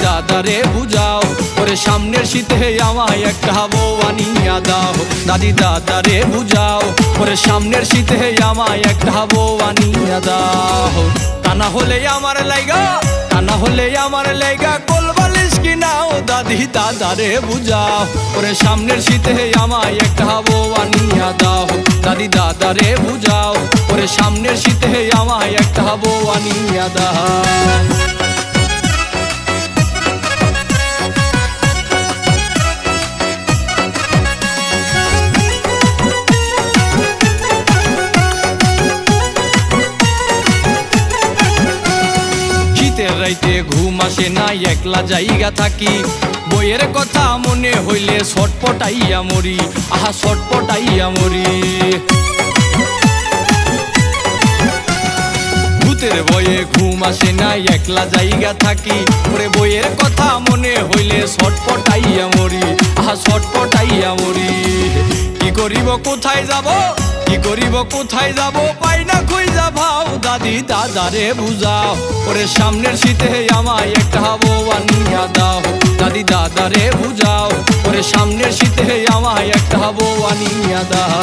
দাদারে বুঝাও, ওরে সামনের শীতে আমায় একটা বউ আনিয়া দাও। দাদি দাদারে বুঝাও, ওরে সামনের শীতে আমায় একটা বউ আনিয়া দাও। তা না হলে আমার লাইগা, তা না হলে আমার লাইগা কোলবালিশ কিনাও। দাদি দাদারে বুঝাও, ওরে সামনের শীতে আমায় একটা বউ আনিয়া দাও। দাদি দাদারে বুঝাও, ওরে সামনের শীতে আমায় একটা বউ আনিয়া দাও। শীতের রাইতে ঘুম আসে না, একলা জায়গা থাকি। বইয়ের কথা মনে হইলে ছটপটাইয়া মরি, আহা ছটপটাইয়া মরি। ভূতের বয়ে ঘুম আসে না, একলা জায়গা থাকি। ওরে বইয়ের কথা মনে হইলে ছটপটাইয়া মরি, আহা ছটপটাইয়া মরি। কি করিব কোথায় যাব, কি করিব কোথায় যাব, পাই না খুঁজা ভাও। দাদি দাদারে বুঝাও, ওরে সামনের শীতে আমায় একটা বউ আনিয়া দাও। দাদি দাদারে বুঝাও, ওরে সামনের শীতে আমায় একটা বউ আনিয়া দাও।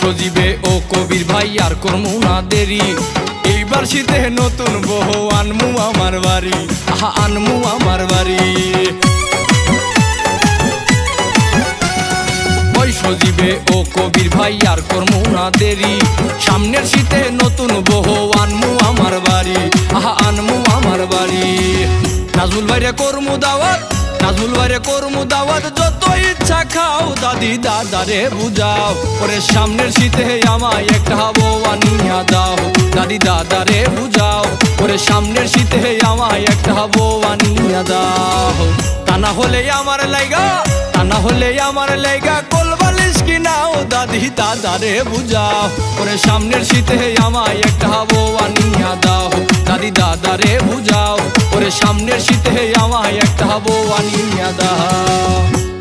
সজীবে ও কবির ভাই আর করমু না দেরি, এইবার শীতে নতুন বউ আনমু আমার বাড়ি, আহা আনমু আমার বাড়ি। সজীবে ও কবির ভাই আর করমু না দেরি, সামনের শীতে নতুন বউ আনমু আমার বাড়ি, আহা আনমু আমার বাড়ি। নাজমুল ভাইরে করমু দাওয়াত, নাজমুল ভাইরে করমু দাওয়াত, যত ইচ্ছা খাও। দাদি দাদারে বুঝাও, ওরে সামনের শীতে আমায় একটা বউ আনিয়া দাও। দাদি দাদারে বুঝাও, ওরে সামনের শীতে আমায় একটা বউ আনিয়া দাও। তা না হলে আমার লাইগা, তা না হলে আমার লাইগা কোলবালিশ কিনাও। দাদি দাদারে বুঝাও, ওরে সামনের শীতে আমায় একটা বউ আনিয়া দাও। দাদি দাদারে বুঝাও, ওরে সামনের শীতে আমায় একটা বউ আনিয়া দাও।